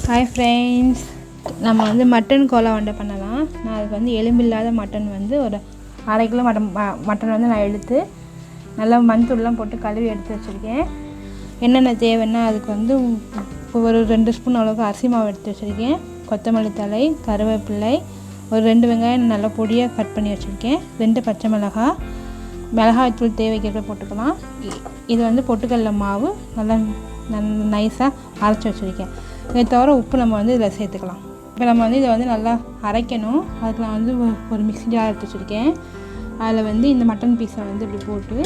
Hi friends, நம்ம வந்து mutton Cola உருண்டை பண்ணலாம். நான் அதுக்கு வந்து எலும்பில்லாத மட்டன் வந்து ஒரு 1/2 கிலோ மட்டன் வந்து நான் எடுத்து நல்லா மஞ்சள்லாம் போட்டு கழுவி எடுத்து வச்சுருக்கேன். என்னென்ன தேவைன்னா அதுக்கு வந்து ஒரு 2 ஸ்பூன் அளவுக்கு அரிசி மாவு எடுத்து வச்சுருக்கேன், கொத்தமல்லி தழை, கருவேப்பிலை, ஒரு 2 வெங்காயம் நல்லா பொடியாக கட் பண்ணி வச்சுருக்கேன், 2 பச்சை மிளகாய், மிளகாய்த்தூள் தேவைக்கேற்ப போட்டுக்கலாம். இது வந்து பொட்டுக்கடலை மாவு நல்லா நைஸாக அரைச்சி வச்சுருக்கேன். இதை தவிர உப்பு நம்ம வந்து இதில் சேர்த்துக்கலாம். இப்போ நம்ம வந்து இதை வந்து நல்லா அரைக்கணும். அதுக்கு நான் வந்து ஒரு மிக்ஸி ஜார் எடுத்து வச்சுருக்கேன். அதில் வந்து இந்த மட்டன் பீஸை வந்து இப்படி போட்டு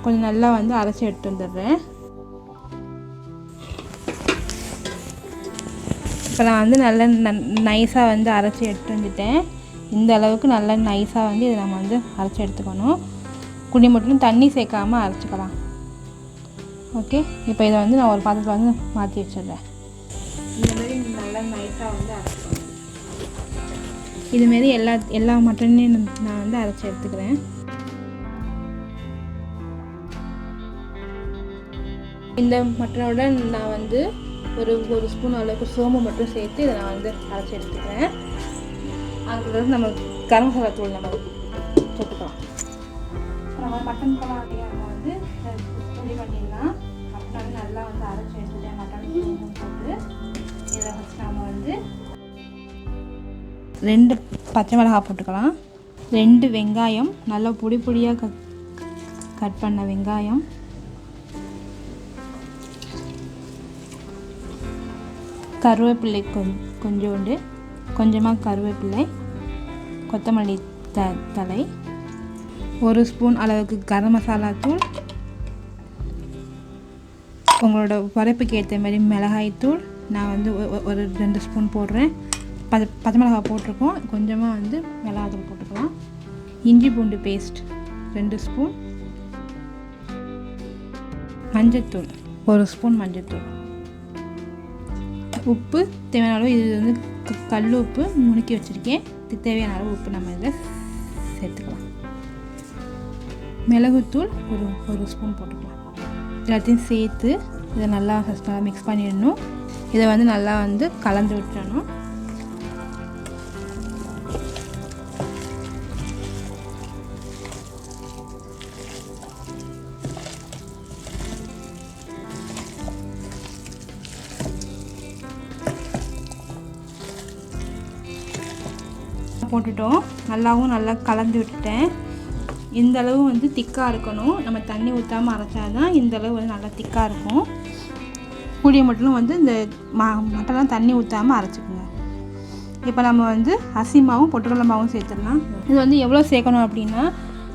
கொஞ்சம் நல்லா வந்து அரைச்சி எடுத்து வந்துடுறேன். இப்போ நான் வந்து நல்லா நைஸாக வந்து அரைச்சி எடுத்து வந்துட்டேன். இந்த அளவுக்கு நல்லா நைஸாக வந்து இதை நம்ம வந்து அரைச்சி எடுத்துக்கணும். குடி மட்டும் தண்ணி சேர்க்காமல் அரைச்சிக்கலாம். ஓகே, இப்போ இதை வந்து நான் ஒரு பாத்திரத்தில் வந்து மாற்றி வச்சிடுறேன். இந்தமாரி நல்லா நைஸாக வந்து அரைச்சிக்கணும். இதுமாரி எல்லா மட்டனையும் நான் வந்து அரைச்சி எடுத்துக்கிறேன். இந்த மட்டனோட நான் வந்து ஒரு ஸ்பூன் அளவுக்கு சோம்பு மட்டும் சேர்த்து இதை நான் வந்து அரைச்சி எடுத்துக்கிறேன். அதுக்கு நம்ம கரம் மசாலா தூள் நம்ம போட்டுக்கலாம். நம்ம மட்டன் கோலா நம்ம வந்து ரெடி பண்ணிடலாம். மட்டன் நல்லா வந்து அரைச்சி எடுத்துட்டேன். மட்டன் போட்டு இதில் ஃபஸ்ட் நம்ம வந்து 2 பச்சை மிளகாய் போட்டுக்கலாம், 2 வெங்காயம் நல்லா பொடியாக கட் பண்ண வெங்காயம், கருவேப்பிலை கொஞ்சமாக கருவேப்பிலை, கொத்தமல்லி தழை, 1 ஸ்பூன் அளவுக்கு கரம் மசாலா தூள், உங்களோட உரைப்புக்கு ஏற்ற மாதிரி மிளகாய்த்தூள் நான் வந்து ஒரு 2 ஸ்பூன் போடுறேன். பச்சை மிளகாய் போட்டிருக்கோம், கொஞ்சமாக வந்து மிளகாய்த்தூள் போட்டுக்கலாம். இஞ்சி பூண்டு பேஸ்ட் 2 ஸ்பூன், மஞ்சத்தூள் 1 ஸ்பூன் மஞ்சத்தூள், உப்பு தேவையான அளவு. இது வந்து கல் உப்பு நுணுக்கி வச்சுருக்கேன். தேவையான அளவு உப்பு நம்ம இதில் சேர்த்துக்கலாம். மிளகுத்தூள் ஒரு ஸ்பூன் போட்டுக்கலாம். எல்லாத்தையும் சேர்த்து இதை நல்லா ஃபஸ்ட்டாக மிக்ஸ் பண்ணிடணும். இதை வந்து நல்லா வந்து கலந்து விட்டுறணும். போட்டுட்டோம், நல்லா கலந்து விட்டுட்டேன். இந்த அளவு வந்து திக்காக இருக்கணும். நம்ம தண்ணி ஊற்றாமல் அரைச்சாதான் இந்த அளவு வந்து நல்லா திக்காக இருக்கும். கூடிய மட்டும் வந்து இந்த மட்டெல்லாம் தண்ணி ஊற்றாமல் அரைச்சிக்கோங்க. இப்போ நம்ம வந்து அரிசி மாவும் பொட்டுக்கடலை மாவும் சேர்த்துடலாம். இது வந்து எவ்வளோ சேர்க்கணும் அப்படின்னா,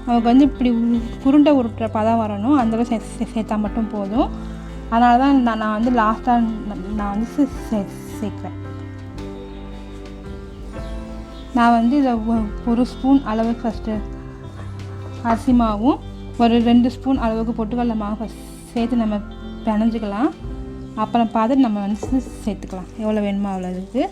நமக்கு வந்து இப்படி உருண்டை உருட்டுற பதம் வரணும், அந்தளவு சேர்த்தா மட்டும் போதும். அதனால தான் நான் வந்து லாஸ்ட்டாக நான் வந்து சேர்க்குறேன். நான் வந்து இதை 1 ஸ்பூன் அளவுக்கு ஃபஸ்ட்டு அரிசி மாவும் ஒரு 2 ஸ்பூன் அளவுக்கு பொட்டுக்கடலை மாவும் சேர்த்து நம்ம பிணைஞ்சிக்கலாம். அப்புறம் பார்த்துட்டு நம்ம வந்து சேர்த்துக்கலாம் எவ்வளோ வேணுமோ அவ்வளோதுக்கு.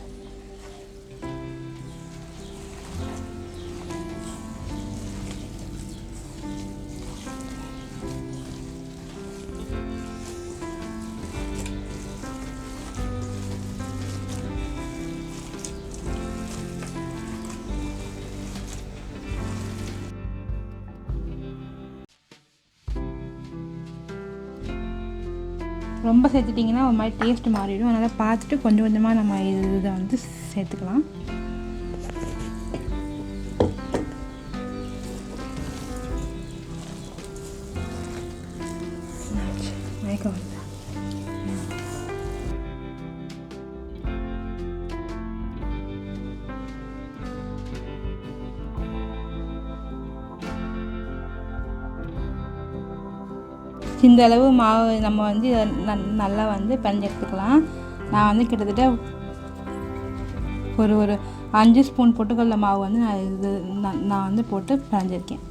ரொம்ப சேர்த்துட்டிங்கன்னா ஒரு மாதிரி டேஸ்ட் மாறிடும். அதனால் பார்த்துட்டு கொஞ்சம் கொஞ்சமாக நம்ம இதை வந்து சேர்த்துக்கலாம். இந்த அளவு மாவு நம்ம வந்து நல்லா வந்து பிணைஞ்சு எடுத்துக்கலாம். நான் வந்து கிட்டத்தட்ட ஒரு 5 ஸ்பூன் பொட்டுக்கடலை மாவு வந்து நான் வந்து போட்டு பிணைஞ்சிருக்கேன்.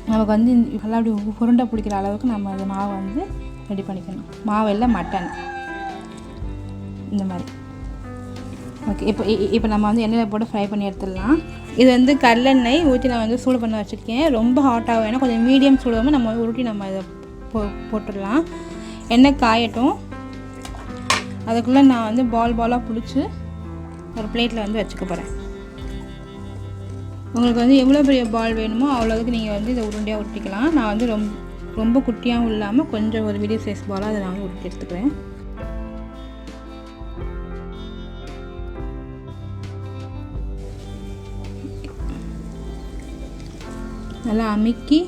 நமக்கு வந்து நல்லா அப்படி உருண்டை பிடிக்கிற அளவுக்கு நம்ம அந்த மாவு வந்து ரெடி பண்ணிக்கணும். மாவு இல்லை மட்டன் இந்த மாதிரி. ஓகே, இப்போ நம்ம வந்து எண்ணெயில் போட்டு ஃப்ரை பண்ணி எடுத்துடலாம். இது வந்து கடலெண்ணெய் ஊற்றி நான் வந்து சூடு பண்ண வச்சுருக்கேன். ரொம்ப ஹாட்டாக வேணும், கொஞ்சம் மீடியம் சூடாகவும் நம்ம உருட்டி நம்ம இதை போட்டுடலாம். எண்ணெய் காயட்டும். அதுக்குள்ளே நான் வந்து பாலாக பிடிச்சி ஒரு பிளேட்டில் வந்து வச்சுக்க போகிறேன். உங்களுக்கு வந்து எவ்வளோ பெரிய பால் வேணுமோ அவ்வளோதுக்கு நீங்கள் வந்து இதை உருண்டையாக உருட்டிக்கலாம். நான் வந்து ரொம்ப குட்டியாகவும் இல்லாமல் கொஞ்சம் ஒரு மீடியம் சைஸ் பாலாக அதை நான் வந்து உருட்டி எடுத்துக்கிறேன். நல்லா அமுக்கி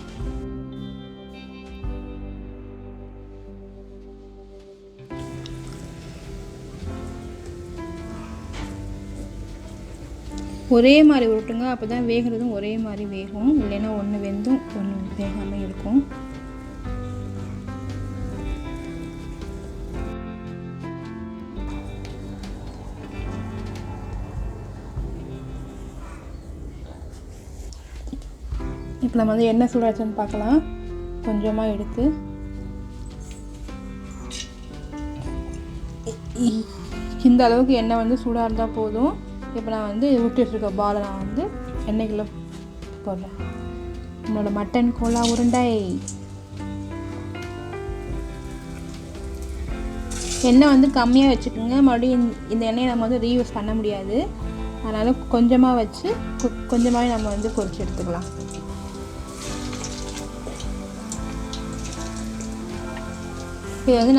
ஒரே மாதிரி உருட்டுங்க. அப்போ தான் வேகிறதும் ஒரே மாதிரி வேகும். இல்லைன்னா ஒன்று வெந்தும் ஒன்று வேகாமல் இருக்கும். இப்போ நம்ம வந்து எண்ணெய் சூடாச்சுன்னு பார்க்கலாம். கொஞ்சமாக எடுத்து இந்த அளவுக்கு எண்ணெய் வந்து சூடாக இருந்தால் போதும். இப்போ நான் வந்து ஊற்றி வச்சுருக்க பாலை நான் வந்து எண்ணெய்க்குள்ளே போடுறேன். என்னோடய மட்டன் கோலா உருண்டை. எண்ணெய் வந்து கம்மியாக வச்சுக்கோங்க. மறுபடியும் இந்த எண்ணெயை நம்ம வந்து ரீயூஸ் பண்ண முடியாது. அதனால் கொஞ்சமாக வச்சு கொஞ்சமாகவே நம்ம வந்து பொரிச்சு எடுத்துக்கலாம். இது வந்து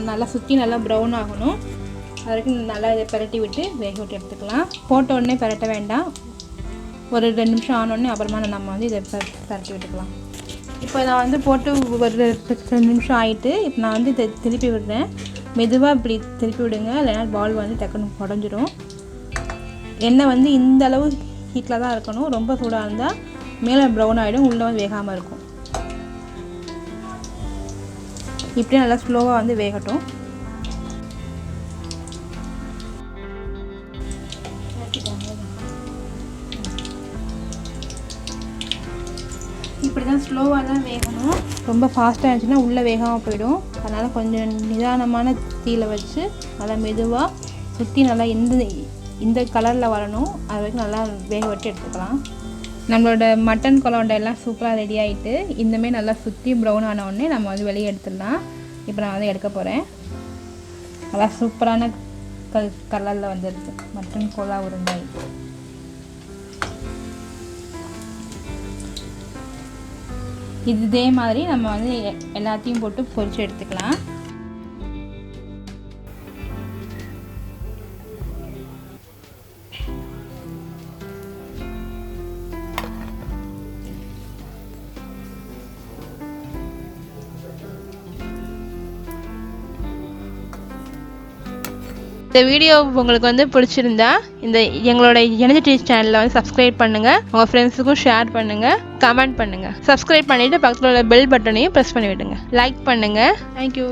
நல்லா சுற்றி நல்லா ப்ரௌன் ஆகணும். அது வரைக்கும் நல்லா இதை பிரட்டி விட்டு வேக விட்டு எடுத்துக்கலாம். போட்ட உடனே பிரட்ட வேண்டாம். ஒரு 2 நிமிஷம் ஆனோடனே அப்புறமா நம்ம வந்து இதை பிரட்டி விட்டுக்கலாம். இப்போ நான் வந்து போட்டு ஒரு 2 நிமிஷம் ஆகிட்டு இப்போ நான் வந்து இதை திருப்பி விடுறேன். மெதுவாக இப்படி திருப்பி விடுங்க, இல்லைனா பால் வந்து டக்குன்னு உடஞ்சிரும். எண்ணெய் வந்து இந்த அளவு ஹீட்டில் தான் இருக்கணும். ரொம்ப சூடாக இருந்தால் மேலே ப்ரௌன் ஆகிடும், உள்ளே வந்து வேகாமல் இருக்கும். இப்படியே நல்லா ஸ்லோவாக வந்து வேகட்டும். இப்படி தான் ஸ்லோவாக தான் வேகணும். ரொம்ப ஃபாஸ்ட்டாக இருந்துச்சுன்னா உள்ளே வேகாமல் போயிடும். அதனால் கொஞ்சம் நிதானமான தீயில் வச்சு நல்லா மெதுவாக சுற்றி நல்லா இந்த கலரில் வரணும். அது வரைக்கும் நல்லா வேக வச்சு எடுத்துக்கலாம். நம்மளோட மட்டன் கோலா உருண்டை எல்லாம் சூப்பராக ரெடி ஆகிட்டு இந்தமாரி நல்லா சுற்றி ப்ரௌன் ஆன உடனே நம்ம வந்து வெளியே எடுத்துடலாம். இப்போ நான் வந்து எடுக்க போகிறேன். நல்லா சூப்பரான கலரில் வந்துடுது மட்டன் கோலா உருண்டை. இதே மாதிரி நம்ம வந்து எல்லாத்தையும் போட்டு பொரிச்சு எடுத்துக்கலாம். இந்த வீடியோ உங்களுக்கு வந்து பிடிச்சிருந்தா எங்களோட ennaichaddy சேனலை வந்து சப்ஸ்கிரைப் பண்ணுங்கள். உங்கள் ஃப்ரெண்ட்ஸுக்கும் ஷேர் பண்ணுங்கள், கமெண்ட் பண்ணுங்கள். சப்ஸ்கிரைப் பண்ணிவிட்டு பக்கத்தில் உள்ள பெல் பட்டனையும் ப்ரெஸ் பண்ணி விடுங்க. லைக் பண்ணுங்கள். தேங்க்யூ.